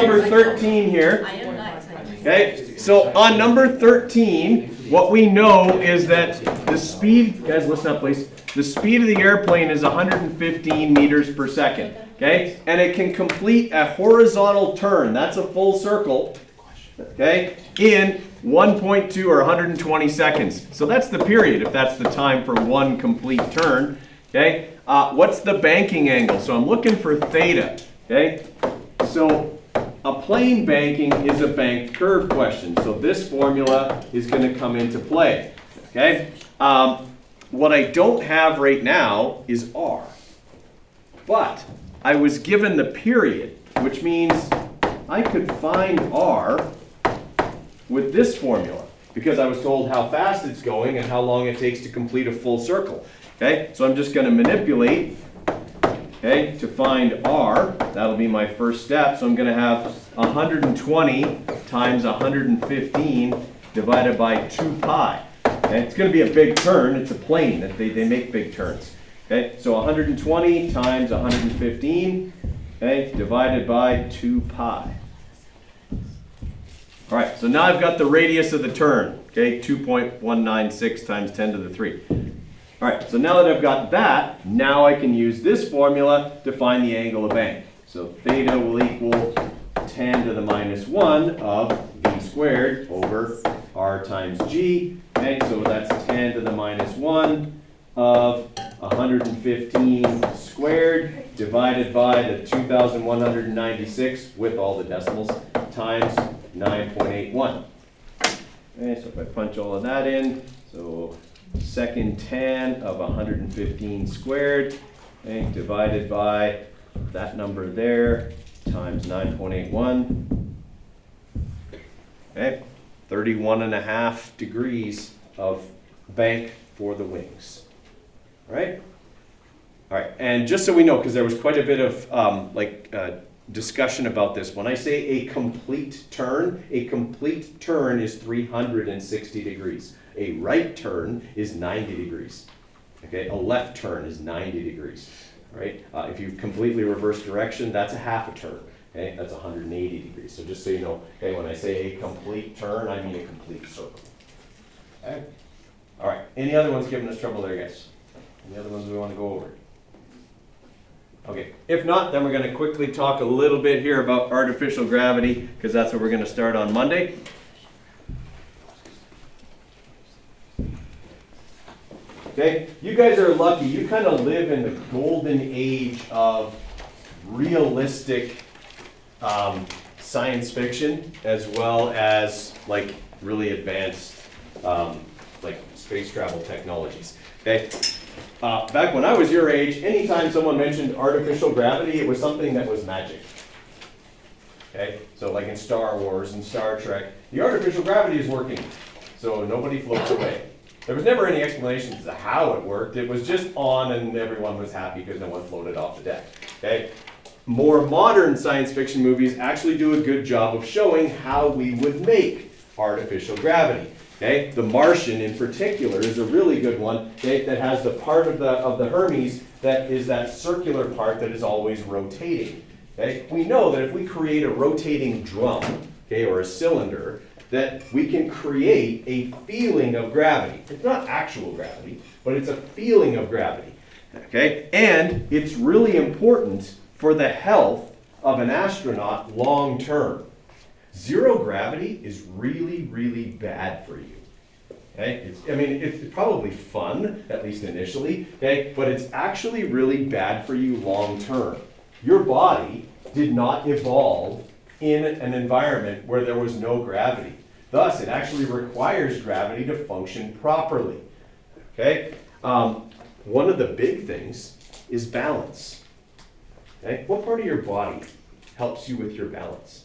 Number 13 here. Okay, so on number 13, what we know is that the speed, guys listen up please, the speed of the airplane is 115 meters per second. Okay, and it can complete a horizontal turn, that's a full circle, okay, in 1.2 or 120 seconds. So that's the period, if that's the time for one complete turn. Okay, what's the banking angle? So I'm looking for theta. Okay, so a plane banking is a banked curve question. So this formula is going to come into play. Okay, what I don't have right now is r, but I was given the period, which means I could find r with this formula because I was told how fast it's going and how long it takes to complete a full circle. Okay, so I'm just going to manipulate, okay, to find r. That'll be my first step. So I'm going to have 120 times 115 divided by 2 pi. Okay, it's going to be a big turn. It's a plane. They make big turns. Okay, so 120 times 115, okay, divided by 2 pi. All right, so now I've got the radius of the turn, okay, 2.196 times 10 to the 3. All right, so now that I've got that, now I can use this formula to find the angle of bank. So theta will equal tan to the minus 1 of v squared over r times g. Okay, so that's tan to the minus 1 of 115 squared divided by the 2,196 with all the decimals times 9.81. Okay, so if I punch all of that in, so second tan of 115 squared, okay, divided by that number there times 9.81. Okay, 31.5 degrees of bank for the wings. All right? All right, and just so we know, because there was quite a bit of discussion about this, when I say a complete turn is 360 degrees. A right turn is 90 degrees. Okay, a left turn is 90 degrees. Right? If you completely reverse direction, that's a half a turn. Okay, that's 180 degrees. So just so you know, okay, when I say a complete turn, I mean a complete circle. Okay. All right. Any other ones giving us trouble there, guys? Any other ones we want to go over? Okay. If not, then we're going to quickly talk a little bit here about artificial gravity, because that's what we're going to start on Monday. Okay, you guys are lucky. You kind of live in the golden age of realistic science fiction, as well as like really advanced like space travel technologies. Okay, back when I was your age, anytime someone mentioned artificial gravity, it was something that was magic. Okay, so like in Star Wars and Star Trek, the artificial gravity is working, so nobody floats away. There was never any explanation as to how it worked. It was just on and everyone was happy because no one floated off the deck. Okay? More modern science fiction movies actually do a good job of showing how we would make artificial gravity. Okay? The Martian in particular is a really good one, okay, that has the part of the Hermes that is that circular part that is always rotating. Okay? We know that if we create a rotating drum, okay, or a cylinder, that we can create a feeling of gravity. It's not actual gravity, but it's a feeling of gravity. Okay? And it's really important for the health of an astronaut long term. Zero gravity is really, really bad for you. Okay? It's probably fun, at least initially, okay? But it's actually really bad for you long term. Your body did not evolve in an environment where there was no gravity. Thus, it actually requires gravity to function properly. Okay? One of the big things is balance. Okay? What part of your body helps you with your balance?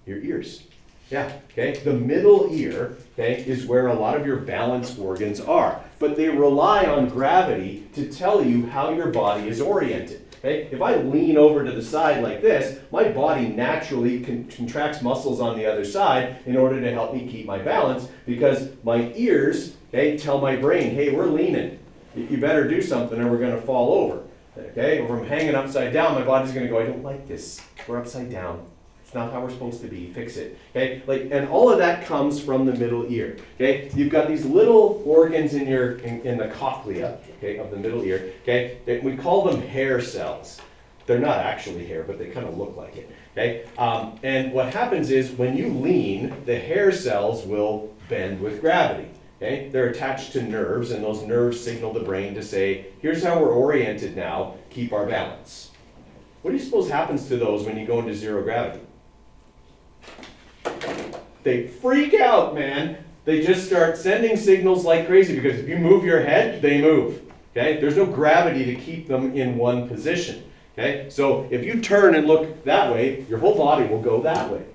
Your ears. Yeah, okay? The middle ear, okay, is where a lot of your balance organs are. But they rely on gravity to tell you how your body is oriented. Okay? If I lean over to the side like this, my body naturally contracts muscles on the other side in order to help me keep my balance, because my ears, okay, tell my brain, hey, we're leaning. You better do something or we're going to fall over. Okay, or if I'm hanging upside down, my body's gonna go, I don't like this, we're upside down. It's not how we're supposed to be, fix it, okay? Like, and all of that comes from the middle ear, okay? You've got these little organs in the cochlea, okay, of the middle ear, okay? We call them hair cells. They're not actually hair, but they kind of look like it, okay? And what happens is when you lean, the hair cells will bend with gravity, okay? They're attached to nerves, and those nerves signal the brain to say, here's how we're oriented now, keep our balance. What do you suppose happens to those when you go into zero gravity? They freak out, man. They just start sending signals like crazy because if you move your head, they move. Okay? There's no gravity to keep them in one position. Okay? So if you turn and look that way, your whole body will go that way.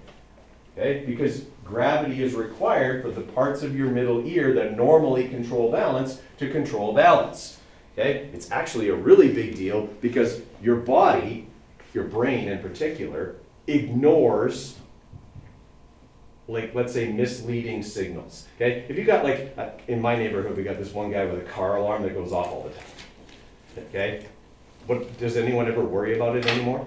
Okay? Because gravity is required for the parts of your middle ear that normally control balance to control balance. Okay? It's actually a really big deal because your body, your brain in particular, ignores, like, let's say, misleading signals. Okay? If you got, like, in my neighborhood, we got this one guy with a car alarm that goes off all the time. Okay? Does anyone ever worry about it anymore?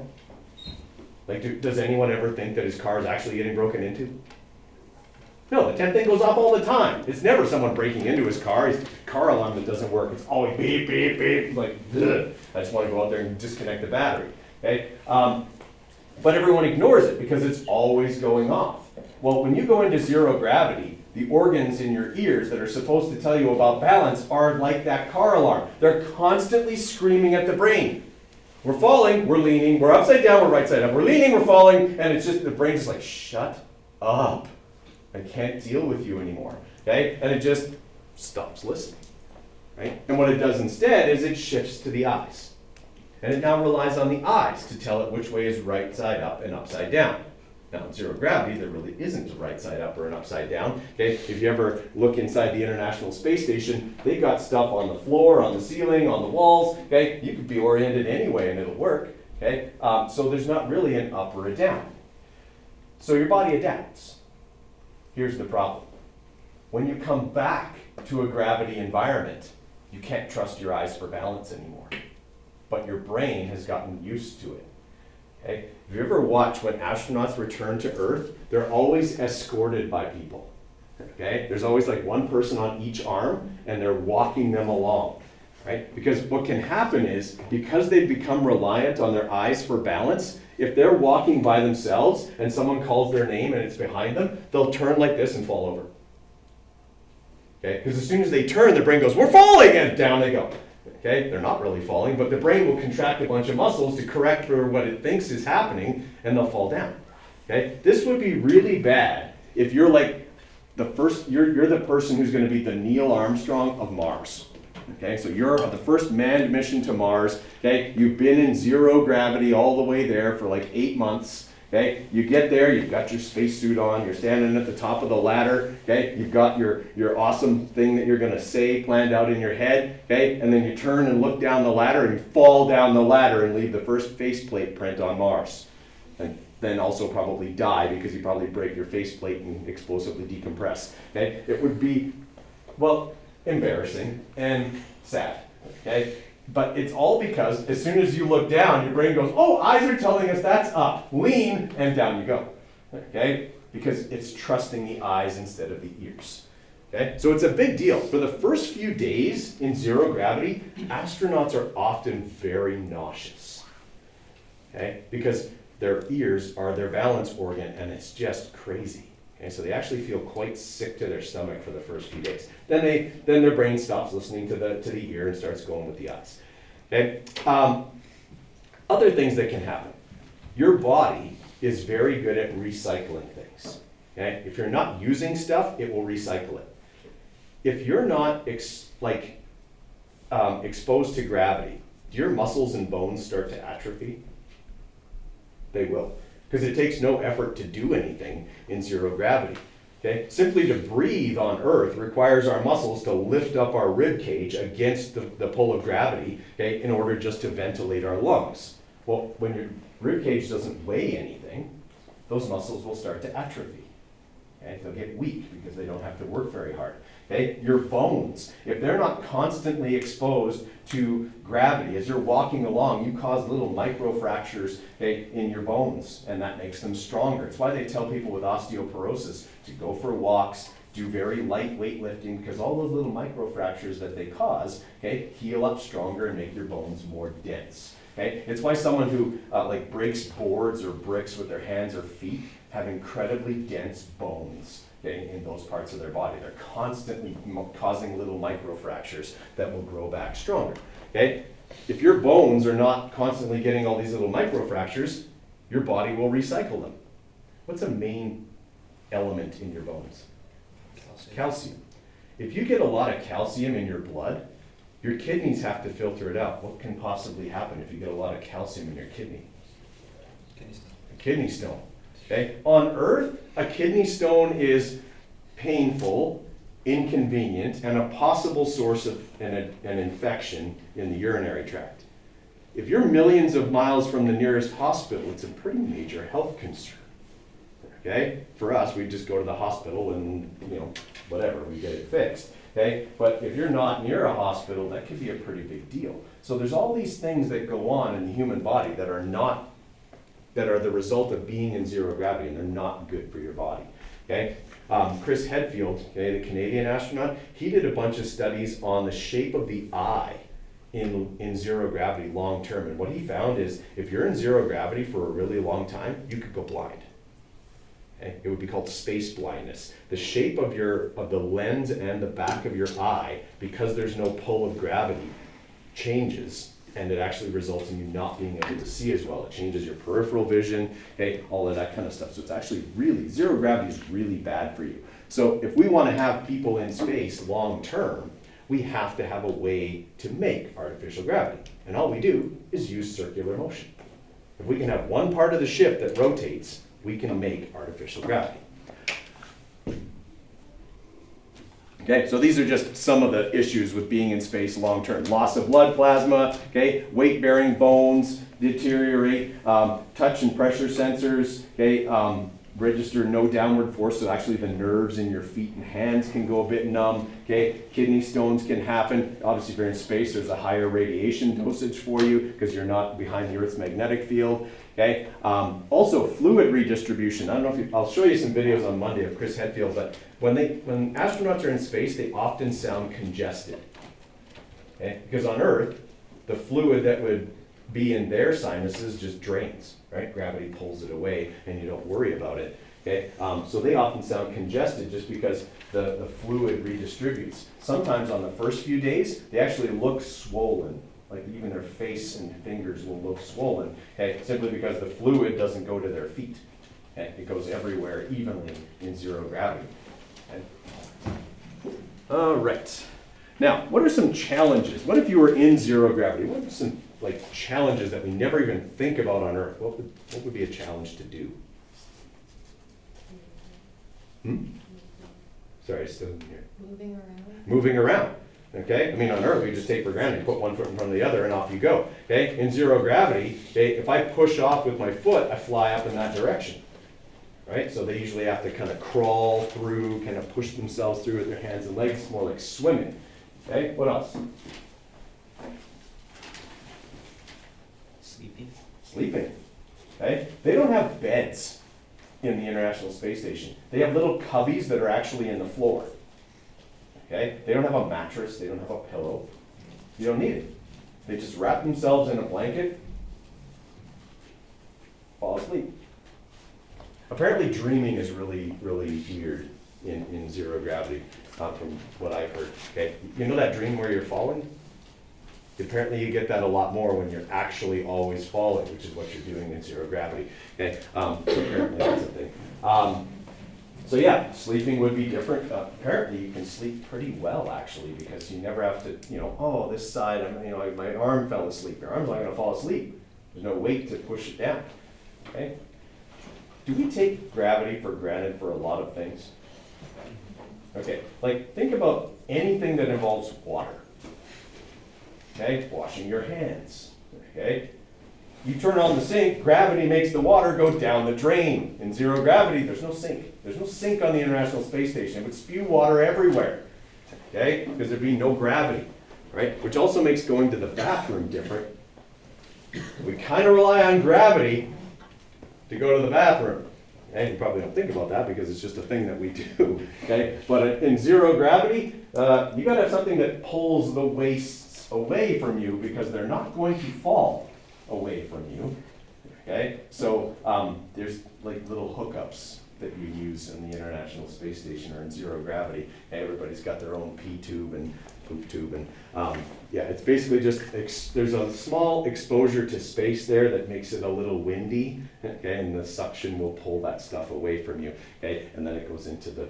Like, does anyone ever think that his car is actually getting broken into? No, the 10th thing goes off all the time. It's never someone breaking into his car. His car alarm that doesn't work. It's always beep, beep, beep. Like, ugh. I just want to go out there and disconnect the battery. Okay? But everyone ignores it because it's always going off. Well, when you go into zero gravity, the organs in your ears that are supposed to tell you about balance are like that car alarm. They're constantly screaming at the brain. We're falling, we're leaning, we're upside down, we're right side up. We're leaning, we're falling, and it's just, the brain's just like, shut up. I can't deal with you anymore. Okay? And it just stops listening. Right? And what it does instead is it shifts to the eyes. And it now relies on the eyes to tell it which way is right side up and upside down. Now, in zero gravity, there really isn't a right side up or an upside down. Okay? If you ever look inside the International Space Station, they got stuff on the floor, on the ceiling, on the walls. Okay? You could be oriented anyway and it'll work. Okay? So there's not really an up or a down. So your body adapts. Here's the problem. When you come back to a gravity environment, you can't trust your eyes for balance anymore. But your brain has gotten used to it. Okay? If you ever watch when astronauts return to Earth, they're always escorted by people. Okay? There's always like one person on each arm, and they're walking them along. Right? Because what can happen is, because they've become reliant on their eyes for balance, if they're walking by themselves and someone calls their name and it's behind them, they'll turn like this and fall over. Okay? Because as soon as they turn, the brain goes, we're falling, and down they go. Okay? They're not really falling, but the brain will contract a bunch of muscles to correct for what it thinks is happening, and they'll fall down. Okay? This would be really bad if you're like the first, you're the person who's going to be the Neil Armstrong of Mars. Okay? So you're the first manned mission to Mars. Okay? You've been in zero gravity all the way there for like 8 months. Okay? You get there, you've got your spacesuit on, you're standing at the top of the ladder, okay? You've got your awesome thing that you're gonna say planned out in your head, okay? And then you turn and look down the ladder and you fall down the ladder and leave the first faceplate print on Mars. And then also probably die because you probably break your faceplate and explosively decompress, okay? It would be, well, embarrassing and sad, okay? But it's all because as soon as you look down, your brain goes, oh, eyes are telling us that's up. Lean, and down you go. Okay? Because it's trusting the eyes instead of the ears. Okay? So it's a big deal. For the first few days in zero gravity, astronauts are often very nauseous. Okay? Because their ears are their balance organ, and it's just crazy. Okay? So they actually feel quite sick to their stomach for the first few days. Then their brain stops listening to the ear and starts going with the eyes. Okay? Other things that can happen. Your body is very good at recycling things. Okay? If you're not using stuff, it will recycle it. If you're not exposed to gravity, do your muscles and bones start to atrophy? They will. Because it takes no effort to do anything in zero gravity. Okay? Simply to breathe on Earth requires our muscles to lift up our rib cage against the pull of gravity, okay, in order just to ventilate our lungs. Well, when your rib cage doesn't weigh anything, those muscles will start to atrophy. Okay? They'll get weak because they don't have to work very hard. Okay? Your bones, if they're not constantly exposed to gravity, as you're walking along, you cause little microfractures, okay, in your bones, and that makes them stronger. It's why they tell people with osteoporosis to go for walks, do very light weightlifting, because all those little microfractures that they cause, okay, heal up stronger and make your bones more dense. Okay? It's why someone who like breaks boards or bricks with their hands or feet have incredibly dense bones, okay, in those parts of their body. They're constantly causing little microfractures that will grow back stronger. Okay? If your bones are not constantly getting all these little microfractures, your body will recycle them. What's a main element in your bones? Calcium. If you get a lot of calcium in your blood, your kidneys have to filter it out. What can possibly happen if you get a lot of calcium in your kidney? A kidney stone. Okay? On Earth, a kidney stone is painful, inconvenient, and a possible source of an infection in the urinary tract. If you're millions of miles from the nearest hospital, it's a pretty major health concern. Okay? For us, we just go to the hospital and, whatever, we get it fixed. Okay? But if you're not near a hospital, that could be a pretty big deal. So there's all these things that go on in the human body that are the result of being in zero gravity, and they're not good for your body. Okay? Chris Hadfield, okay, the Canadian astronaut, he did a bunch of studies on the shape of the eye in zero gravity long term. And what he found is if you're in zero gravity for a really long time, you could go blind. Okay? It would be called space blindness. The shape of the lens and the back of your eye, because there's no pull of gravity, changes, and it actually results in you not being able to see as well. It changes your peripheral vision, okay, all of that kind of stuff. So it's actually really, zero gravity is really bad for you. So if we want to have people in space long term, we have to have a way to make artificial gravity. And all we do is use circular motion. If we can have one part of the ship that rotates, we can make artificial gravity. Okay, so these are just some of the issues with being in space long term. Loss of blood plasma, okay, weight-bearing bones deteriorate, touch and pressure sensors, okay, register no downward force, so actually the nerves in your feet and hands can go a bit numb, okay, kidney stones can happen. Obviously if you're in space, there's a higher radiation dosage for you because you're not behind the Earth's magnetic field, okay. Also fluid redistribution. I don't know if I'll show you some videos on Monday of Chris Hadfield, but when astronauts are in space, they often sound congested, okay, because on Earth, the fluid that would be in their sinuses just drains, right? Gravity pulls it away and you don't worry about it, okay? So they often sound congested just because the fluid redistributes. Sometimes on the first few days, they actually look swollen, like even their face and fingers will look swollen, okay? Simply because the fluid doesn't go to their feet, okay? It goes everywhere evenly in zero gravity. Okay? All right. Now, what are some challenges? What if you were in zero gravity? What are some challenges that we never even think about on Earth? What would be a challenge to do? Sorry, I still didn't hear. Moving around. Moving around. Okay? I mean, on Earth, we just take for granted, put one foot in front of the other, and off you go. Okay? In zero gravity, okay, if I push off with my foot, I fly up in that direction. Right? So they usually have to kind of crawl through, kind of push themselves through with their hands and legs. It's more like swimming. Okay? What else? Sleeping. Okay? They don't have beds in the International Space Station. They have little cubbies that are actually in the floor. Okay? They don't have a mattress. They don't have a pillow. You don't need it. They just wrap themselves in a blanket, fall asleep. Apparently dreaming is really, really weird in zero gravity, from what I've heard. Okay? You know that dream where you're falling? Apparently you get that a lot more when you're actually always falling, which is what you're doing in zero gravity. Okay? So apparently that's a thing. So yeah, sleeping would be different. Apparently you can sleep pretty well actually, because you never have to, oh, this side, my arm fell asleep. Your arm's not going to fall asleep. There's no weight to push it down. Okay? Do we take gravity for granted for a lot of things? Okay, think about anything that involves water. Okay, washing your hands. Okay, you turn on the sink, gravity makes the water go down the drain. In zero gravity, there's no sink. There's no sink on the International Space Station. It would spew water everywhere, okay? Because there'd be no gravity, right? Which also makes going to the bathroom different. We kind of rely on gravity to go to the bathroom. And you probably don't think about that because it's just a thing that we do, okay? But in zero gravity, you gotta have something that pulls the wastes away from you because they're not going to fall away from you, okay? So there's like little hookups that you use in the International Space Station or in zero gravity. Everybody's got their own pee tube and poop tube, and yeah, it's basically just, there's a small exposure to space there that makes it a little windy, okay, and the suction will pull that stuff away from you, okay, and then it goes into the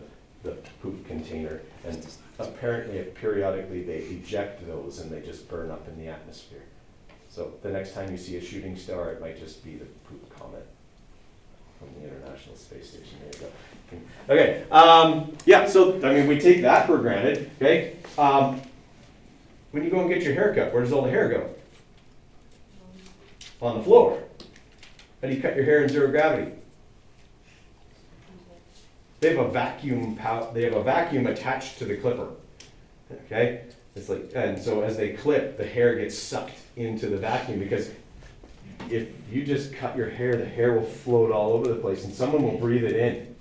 poop container, and apparently periodically they eject those and they just burn up in the atmosphere. So the next time you see a shooting star, it might just be the poop comet from the International Space Station. There you go. Okay, yeah, so I mean, we take that for granted, okay? When you go and get your hair cut, where does all the hair go? On the floor. How do you cut your hair in zero gravity? They have a vacuum attached to the clipper, okay? It's like, and so as they clip, the hair gets sucked into the vacuum, because if you just cut your hair, the hair will float all over the place and someone will breathe it in,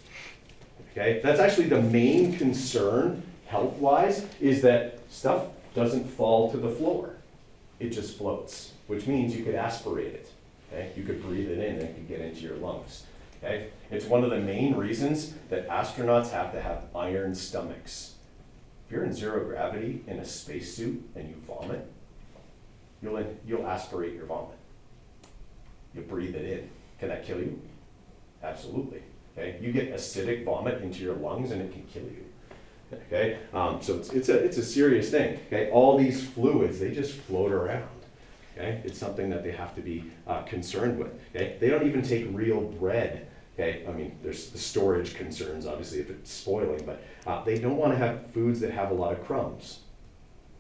okay? That's actually the main concern health-wise, is that stuff doesn't fall to the floor. It just floats, which means you could aspirate it, okay? You could breathe it in and it could get into your lungs, okay? It's one of the main reasons that astronauts have to have iron stomachs. If you're in zero gravity in a spacesuit and you vomit, you'll aspirate your vomit. You'll breathe it in. Can that kill you? Absolutely. Okay? You get acidic vomit into your lungs and it can kill you. Okay? So it's a serious thing. Okay? All these fluids, they just float around. Okay? It's something that they have to be concerned with. Okay? They don't even take real bread. Okay? I mean, there's the storage concerns, obviously, if it's spoiling, but they don't want to have foods that have a lot of crumbs.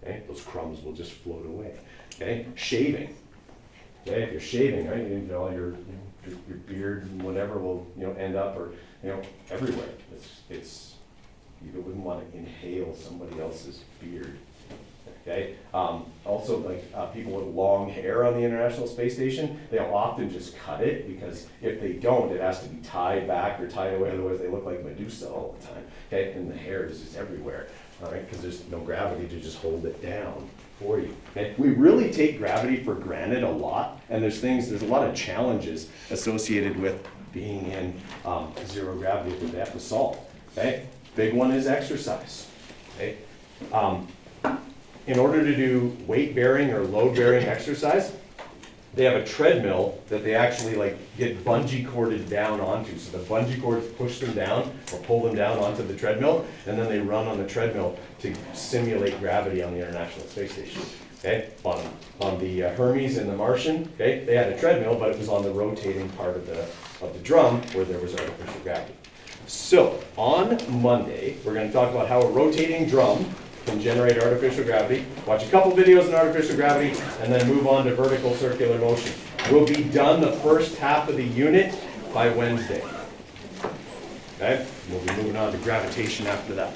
Okay? Those crumbs will just float away. Okay? Shaving. Okay? If you're shaving, right, you know, your beard and whatever will, you know, end up, or, you know, everywhere. You wouldn't want to inhale somebody else's beard. Okay. Also, like people with long hair on the International Space Station, they'll often just cut it, because if they don't, it has to be tied back or tied away. Otherwise, they look like Medusa all the time. Okay, and the hair is just everywhere. All right, because there's no gravity to just hold it down for you. Okay, we really take gravity for granted a lot, and there's a lot of challenges associated with being in zero gravity that they have to solve. Okay, big one is exercise. Okay. In order to do weight-bearing or load-bearing exercise, they have a treadmill that they actually like get bungee corded down onto. So the bungee cords push them down or pull them down onto the treadmill, and then they run on the treadmill to simulate gravity on the International Space Station. Okay, on the Hermes and the Martian, okay, they had a treadmill, but it was on the rotating part of the drum where there was artificial gravity. So on Monday, we're going to talk about how a rotating drum can generate artificial gravity. Watch a couple videos on artificial gravity, and then move on to vertical circular motion. We'll be done the first half of the unit by Wednesday. Okay? We'll be moving on to gravitation after that.